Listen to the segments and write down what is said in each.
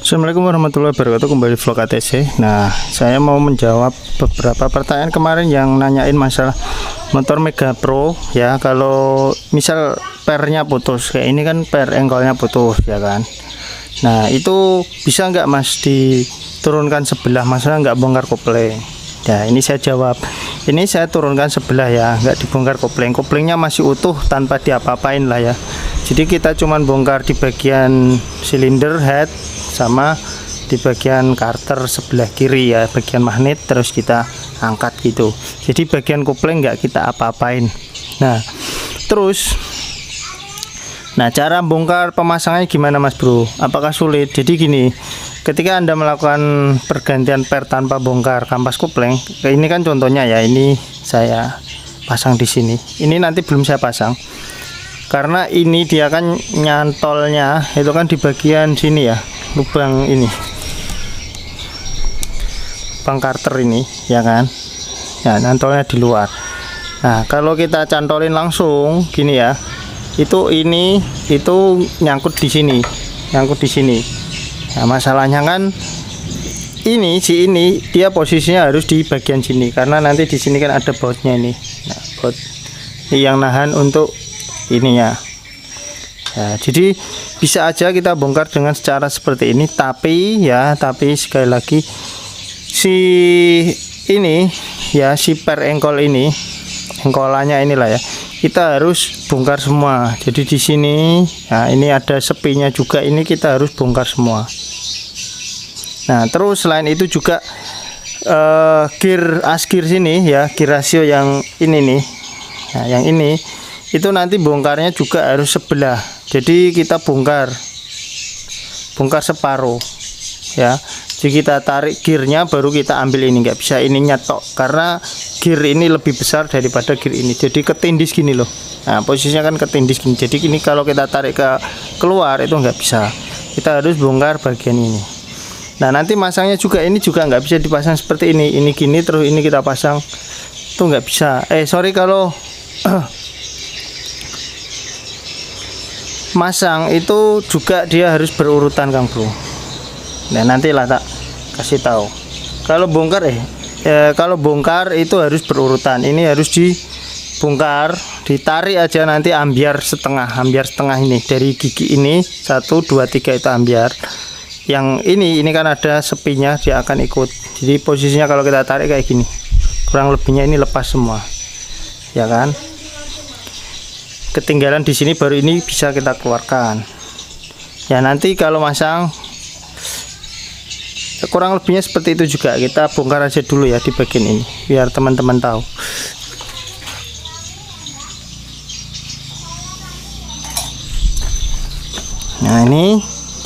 Assalamualaikum warahmatullahi wabarakatuh, kembali vlog ATC. Nah, saya mau menjawab beberapa pertanyaan kemarin yang nanyain masalah motor Mega Pro ya. Kalau misal pernya putus kayak ini kan, per engkolnya putus ya kan. Nah, itu bisa nggak Mas diturunkan sebelah, masalah nggak bongkar kopling? Ya, ini saya jawab. Ini saya turunkan sebelah ya, nggak dibongkar kopling. Koplingnya masih utuh tanpa diapa-apain lah ya. Jadi kita cuman bongkar di bagian silinder head sama di bagian karter sebelah kiri ya, bagian magnet, terus kita angkat gitu. Jadi bagian kopling nggak kita apa-apain. Nah, terus cara bongkar pemasangannya gimana Mas Bro? Apakah sulit? Jadi gini, ketika Anda melakukan pergantian per tanpa bongkar kampas kopling, ini kan contohnya ya, ini saya pasang di sini. Ini nanti belum saya pasang. Karena ini dia kan nyantolnya itu kan di bagian sini ya, lubang ini, lubang karter ini ya kan, ya nyantolnya di luar. Nah, kalau kita cantolin langsung gini ya, itu nyangkut di sini, Nah, masalahnya kan ini dia posisinya harus di bagian sini, karena nanti di sini kan ada bautnya ini. Nah, baut ini yang nahan untuk ininya ya. Jadi bisa aja kita bongkar dengan cara seperti ini, tapi sekali lagi si per engkol ini, engkolannya inilah ya, kita harus bongkar semua. Jadi di sini nah ini ada sepinya juga, ini kita harus bongkar semua. Nah, terus selain itu juga gear askir sini ya, gear rasio yang ini nih, nah yang ini itu nanti bongkarnya juga harus sebelah. Jadi kita bongkar separuh ya. Jadi kita tarik gearnya baru kita ambil ini, nggak bisa ini nyetok karena gear ini lebih besar daripada gear ini. Jadi ketindis gini loh. Nah, posisinya kan ketindis gini. Jadi ini kalau kita tarik keluar itu nggak bisa. Kita harus bongkar bagian ini. Nah, nanti masangnya juga ini juga nggak bisa dipasang seperti ini. Ini gini terus ini kita pasang, itu nggak bisa. Kalau masang itu juga dia harus berurutan Kang Bro. Nah, nantilah tak kasih tahu. Kalau bongkar itu harus berurutan. Ini harus dibongkar, ditarik aja nanti ambiar setengah ini dari gigi ini 1 2 3 itu ambiar. Yang ini kan ada sepinya, dia akan ikut. Jadi posisinya kalau kita tarik kayak gini, kurang lebihnya ini lepas semua. Ya kan? Ketinggalan di sini baru ini bisa kita keluarkan ya. Nanti kalau masang kurang lebihnya seperti itu juga. Kita bongkar aja dulu ya di bagian ini biar teman-teman tahu. Nah,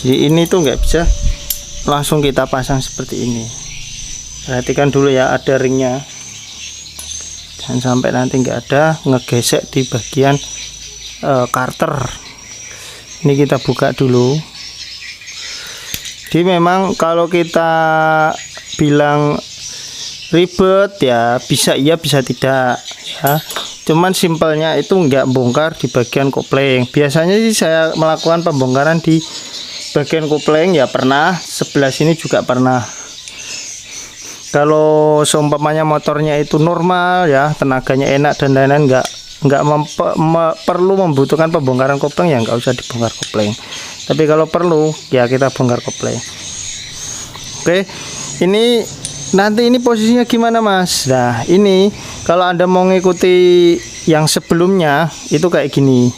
jadi ini tuh nggak bisa langsung kita pasang seperti ini. Perhatikan dulu ya, ada ringnya, jangan sampai nanti nggak ada ngegesek di bagian karter. Ini kita buka dulu. Jadi memang kalau kita bilang ribet ya, bisa iya bisa tidak ya. Cuman simpelnya itu nggak bongkar di bagian kopling. Biasanya sih saya melakukan pembongkaran di bagian kopling ya, pernah sebelah sini juga pernah. Kalau seumpamanya motornya itu normal ya, tenaganya enak dan lain-lain, nggak perlu membutuhkan pembongkaran kopling ya, nggak usah dibongkar kopling. Tapi kalau perlu ya kita bongkar kopling. Oke, ini nanti ini posisinya gimana Mas? Nah, ini kalau Anda mau ngikuti yang sebelumnya itu kayak gini.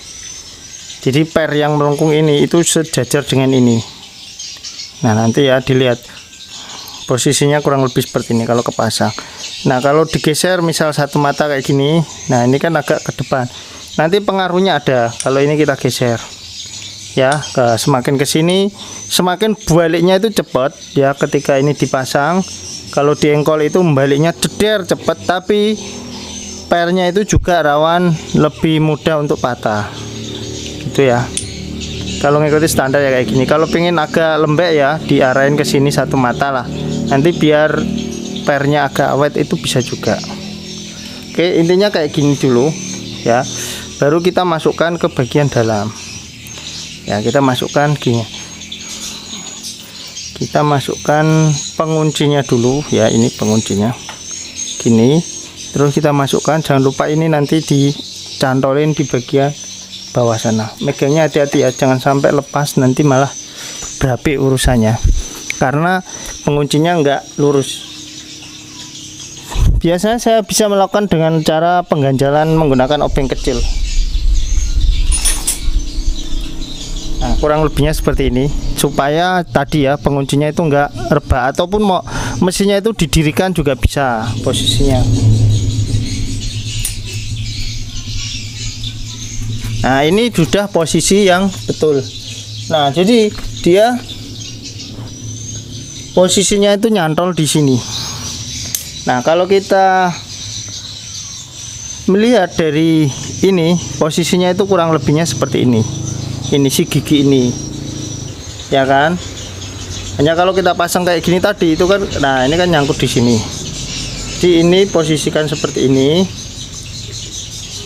Jadi per yang melengkung ini itu sejajar dengan ini. Nah, nanti ya dilihat posisinya kurang lebih seperti ini kalau kepasang. Nah, kalau digeser misal satu mata kayak gini, nah ini kan agak ke depan, nanti pengaruhnya ada kalau ini kita geser ya, semakin ke sini semakin baliknya itu cepat ya. Ketika ini dipasang, kalau di engkol itu baliknya jeder cepat, tapi pernya itu juga rawan lebih mudah untuk patah gitu ya. Kalau ngikuti standar ya kayak gini. Kalau pengen agak lembek ya, diarahin ke sini satu mata lah, nanti biar pernya agak awet itu bisa juga. Oke, intinya kayak gini dulu ya, baru kita masukkan ke bagian dalam ya. Kita masukkan gini kita masukkan penguncinya dulu ya, ini penguncinya gini, terus kita masukkan. Jangan lupa ini nanti dicantolin di bagian bawah sana. Megangnya hati-hati ya, jangan sampai lepas, nanti malah berapi urusannya karena penguncinya enggak lurus. Biasanya saya bisa melakukan dengan cara pengganjalan menggunakan obeng kecil. Nah, kurang lebihnya seperti ini, supaya tadi ya penguncinya itu enggak rebah, ataupun mau mesinnya itu didirikan juga bisa posisinya. Nah, ini sudah posisi yang betul. Nah, jadi dia posisinya itu nyantol di sini. Nah, kalau kita melihat dari ini, posisinya itu kurang lebihnya seperti ini. Ini si gigi ini, ya kan? Hanya kalau kita pasang kayak gini tadi itu kan, nah ini kan nyangkut di sini. Jadi ini posisikan seperti ini.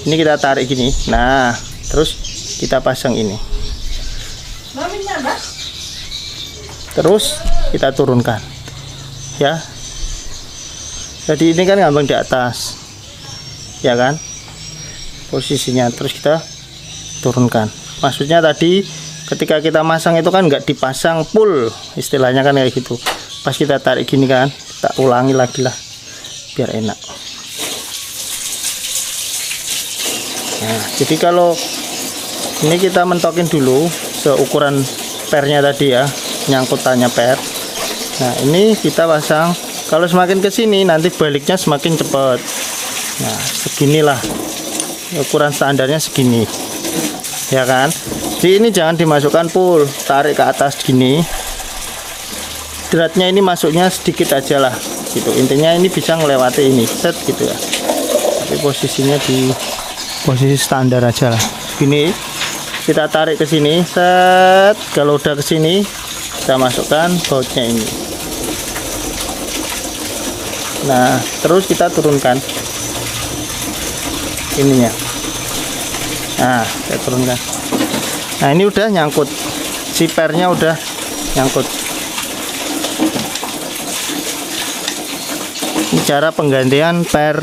Ini kita tarik gini. Nah, terus kita pasang ini. Terus kita turunkan, ya. Jadi ini kan ngambang di atas, ya kan? Posisinya terus kita turunkan. Maksudnya tadi ketika kita masang itu kan nggak dipasang full, istilahnya kan kayak gitu. Pas kita tarik gini kan, kita ulangi lagi lah biar enak. Nah, jadi kalau ini kita mentokin dulu seukuran pernya tadi ya, nyangkutannya per. Nah, ini kita pasang. Kalau semakin ke sini nanti baliknya semakin cepat. Nah, seginilah ukuran standarnya segini, ya kan? Jadi ini jangan dimasukkan full, tarik ke atas gini. Dratnya ini masuknya sedikit aja lah, gitu. Intinya ini bisa ngelewati ini, set gitu ya. Tapi posisinya di posisi standar aja lah. Gini, kita tarik ke sini, set. Kalau udah ke sini, kita masukkan bautnya ini. Nah, terus kita turunkan ininya. Nah, saya turunkan. Nah, ini udah nyangkut, si pernya udah nyangkut. Ini cara penggantian per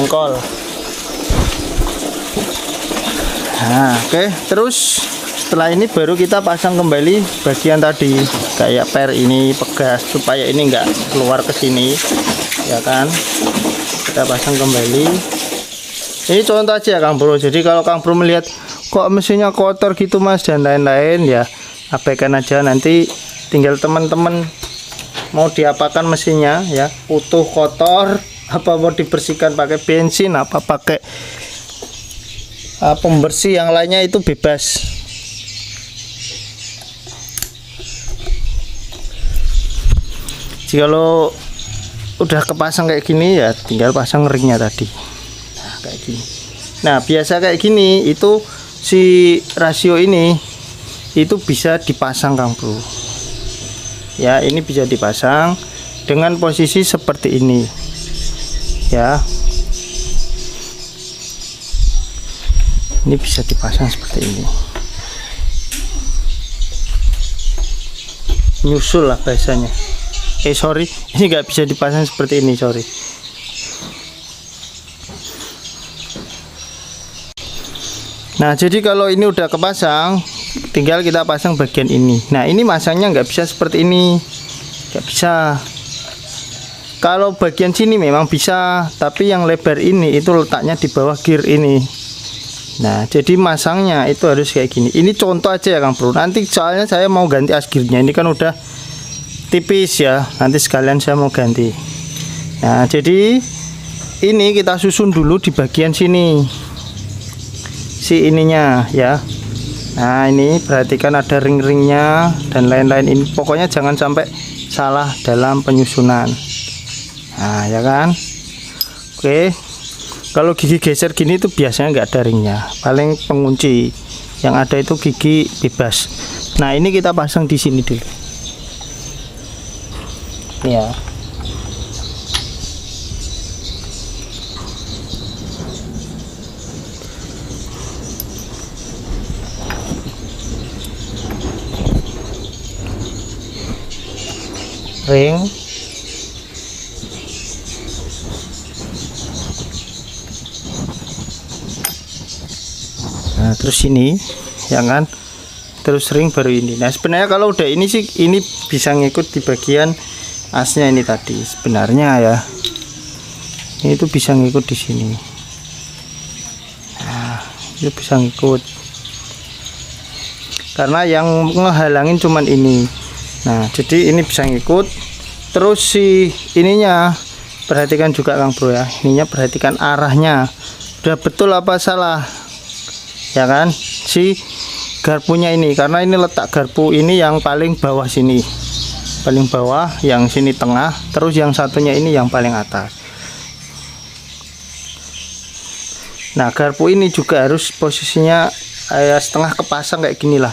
engkol. Nah, oke. Terus setelah ini baru kita pasang kembali bagian tadi, kayak per ini pegas supaya ini enggak keluar ke sini, ya kan? Kita pasang kembali. Ini contoh aja ya Kang Bro. Jadi kalau Kang Bro melihat kok mesinnya kotor gitu Mas dan lain-lain, ya abaikan aja. Nanti tinggal teman-teman mau diapakan mesinnya ya, utuh kotor, apa mau dibersihkan pakai bensin, apa pakai pembersih yang lainnya, itu bebas. Jadi kalau udah kepasang kayak gini ya tinggal pasang ringnya tadi. Nah, kayak gini. Nah, biasa kayak gini itu si rasio ini itu bisa dipasang Kang Bro. Ya, ini bisa dipasang dengan posisi seperti ini. Ya. Ini bisa dipasang seperti ini. Nyusul lah bahasanya. Sorry, ini nggak bisa dipasang seperti ini, sorry. Nah, jadi kalau ini udah kepasang, tinggal kita pasang bagian ini. Nah, ini masangnya nggak bisa seperti ini, nggak bisa. Kalau bagian sini memang bisa, tapi yang lebar ini itu letaknya di bawah gear ini. Nah, jadi masangnya itu harus kayak gini. Ini contoh aja ya Kang Bro. Nanti soalnya saya mau ganti as gearnya, ini kan udah tipis ya, nanti sekalian saya mau ganti. Nah, jadi ini kita susun dulu di bagian sini, si ininya ya. Nah, ini perhatikan ada ring-ringnya dan lain-lain. Ini pokoknya jangan sampai salah dalam penyusunan. Nah, ya kan. Oke, kalau gigi geser gini itu biasanya nggak ada ringnya, paling pengunci. Yang ada itu gigi bebas. Nah, ini kita pasang di sini dulu ya. ring. Nah terus ini ya kan, terus ring baru ini. Nah sebenarnya kalau udah ini sih, ini bisa ngikut di bagian asnya ini tadi sebenarnya ya, ini tuh bisa ngikut di sini. Nah itu bisa ngikut karena yang ngehalangin cuman ini. Nah jadi ini bisa ngikut. Terus si ininya perhatikan juga Kang Bro ya, ininya perhatikan arahnya udah betul apa salah ya kan, si garpunya ini, karena ini letak garpu ini yang paling bawah sini, paling bawah, yang sini tengah, terus yang satunya ini yang paling atas. Nah garpu ini juga harus posisinya setengah kepasang kayak gini lah.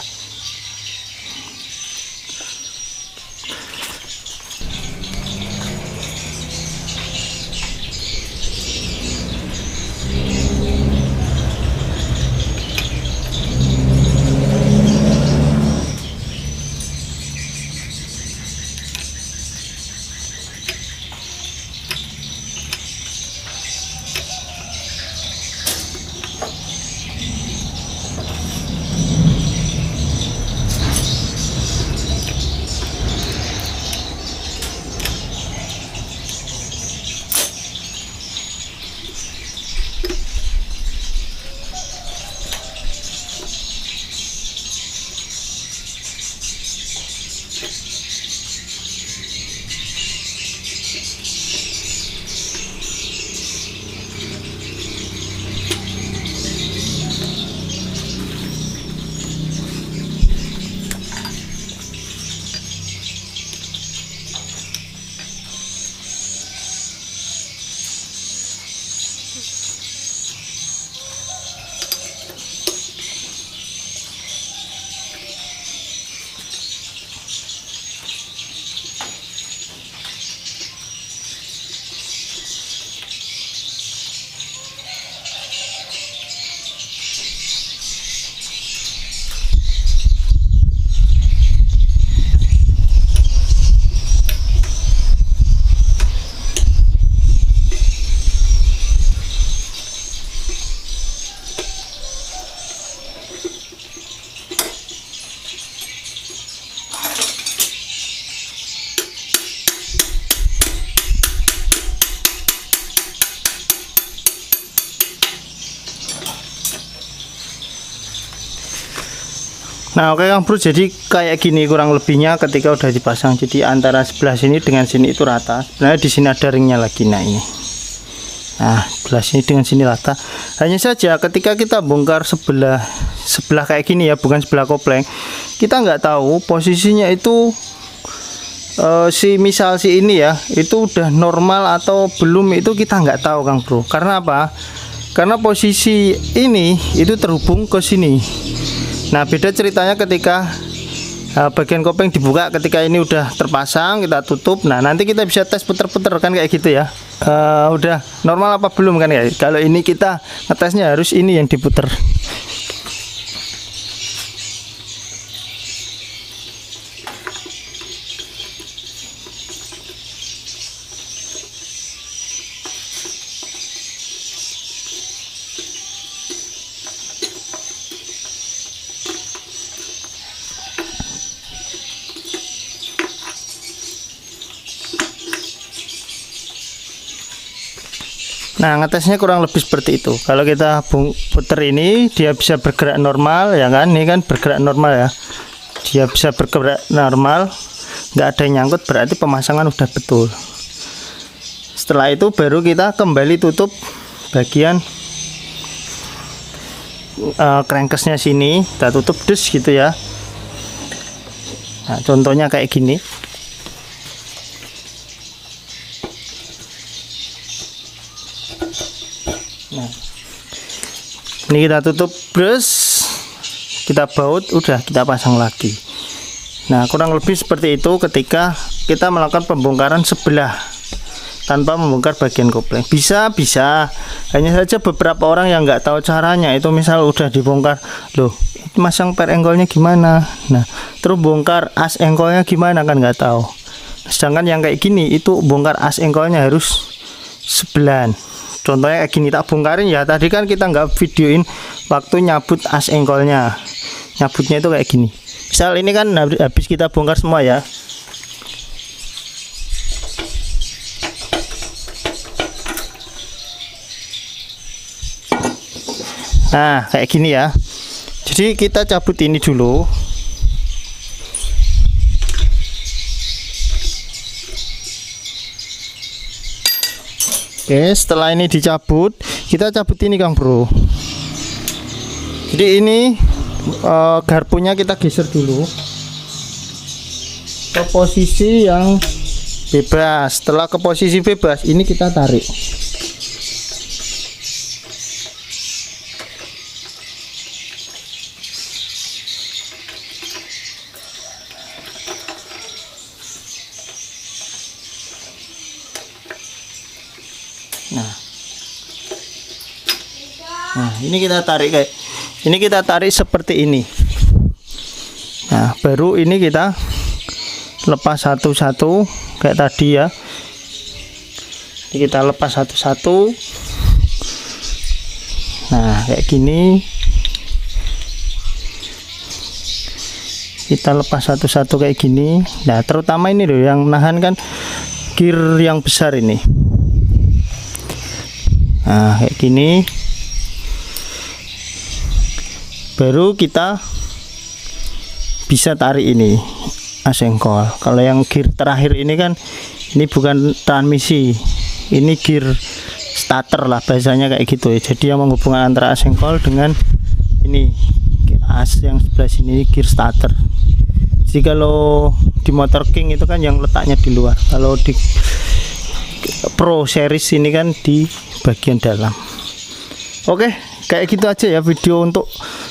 Nah oke Kang Bro, jadi kayak gini kurang lebihnya ketika udah dipasang. Jadi antara sebelah sini dengan sini itu rata. Sebenarnya di sini ada ringnya lagi. Nah ini, nah sebelah sini dengan sini rata. Hanya saja ketika kita bongkar sebelah kayak gini ya, bukan sebelah kopling, kita nggak tahu posisinya itu misal si ini ya, itu udah normal atau belum, itu kita nggak tahu Kang Bro. Karena apa? Karena posisi ini itu terhubung ke sini. Nah beda ceritanya ketika bagian kopling dibuka, ketika ini udah terpasang kita tutup. Nah nanti kita bisa tes puter-puter kan kayak gitu ya, udah normal apa belum kan ya. Kalau ini kita ngetesnya harus ini yang diputer. Nah ngetesnya kurang lebih seperti itu. Kalau kita puter ini dia bisa bergerak normal ya kan, ini kan bergerak normal ya, dia bisa bergerak normal, nggak ada yang nyangkut, berarti pemasangan udah betul. Setelah itu baru kita kembali tutup bagian crankcase-nya sini, kita tutup dus gitu ya. Nah contohnya kayak gini. Nah, ini kita tutup brus, kita baut, udah kita pasang lagi. Nah kurang lebih seperti itu ketika kita melakukan pembongkaran sebelah tanpa membongkar bagian kopling. Bisa, hanya saja beberapa orang yang nggak tahu caranya itu, misal udah dibongkar, loh masang per engkolnya gimana, nah terus bongkar as engkolnya gimana kan nggak tahu. Sedangkan yang kayak gini itu bongkar as engkolnya harus sebelahan. Contohnya kayak gini, tak bongkarin ya. Tadi kan kita nggak videoin waktu nyabut as engkolnya. Nyabutnya itu kayak gini. Misal ini kan habis kita bongkar semua ya. Nah kayak gini ya. Jadi kita cabut ini dulu. Oke, setelah ini dicabut, kita cabut ini Kang Bro. Jadi ini garpunya kita geser dulu ke posisi yang bebas. Setelah ke posisi bebas, ini kita tarik. Nah, ini kita tarik kayak ini, kita tarik seperti ini. Nah, baru ini kita lepas satu-satu kayak tadi ya. Ini kita lepas satu-satu. Nah, kayak gini. Kita lepas satu-satu kayak gini. Nah, terutama ini loh yang nahan kan gear yang besar ini. Nah, kayak gini. Baru kita bisa tarik ini as engkol. Kalau yang gear terakhir ini kan ini bukan transmisi, ini gear starter lah bahasanya kayak gitu ya. Jadi yang menghubungkan antara as engkol dengan ini as yang sebelah sini gear starter. Jadi kalau di Motor King itu kan yang letaknya di luar, kalau di Pro Series ini kan di bagian dalam. Oke, kayak gitu aja ya video untuk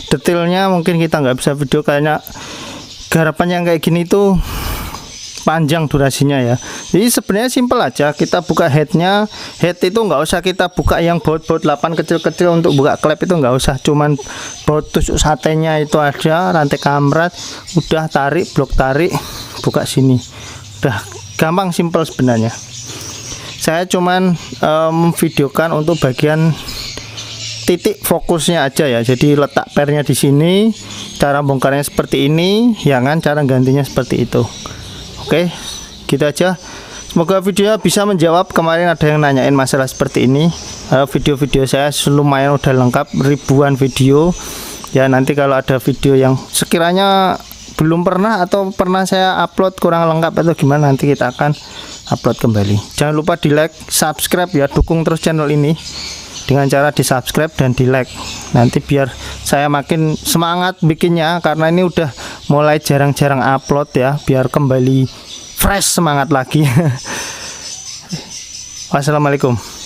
detailnya. Mungkin kita nggak bisa video karena garapan yang kayak gini tuh panjang durasinya ya. Jadi sebenarnya simple aja, kita buka headnya. Head itu nggak usah kita buka yang baut-baut 8 kecil-kecil untuk buka klep, itu nggak usah, cuman baut tusuk satenya itu aja, rantai kamrat, udah tarik, blok tarik, buka sini, udah gampang, simple sebenarnya. Saya cuman memvideokan untuk bagian titik fokusnya aja ya. Jadi letak pernya di sini, cara bongkarnya seperti ini, ya kan, cara gantinya seperti itu. Oke, gitu aja. Semoga videonya bisa menjawab. Kemarin ada yang nanyain masalah seperti ini. Video-video saya lumayan udah lengkap, ribuan video. Ya nanti kalau ada video yang sekiranya belum pernah atau pernah saya upload kurang lengkap atau gimana, nanti kita akan upload kembali. Jangan lupa di like, subscribe ya, dukung terus channel ini dengan cara di subscribe dan di like. Nanti biar saya makin semangat bikinnya, karena ini udah mulai jarang-jarang upload ya, biar kembali fresh semangat lagi. Wassalamualaikum.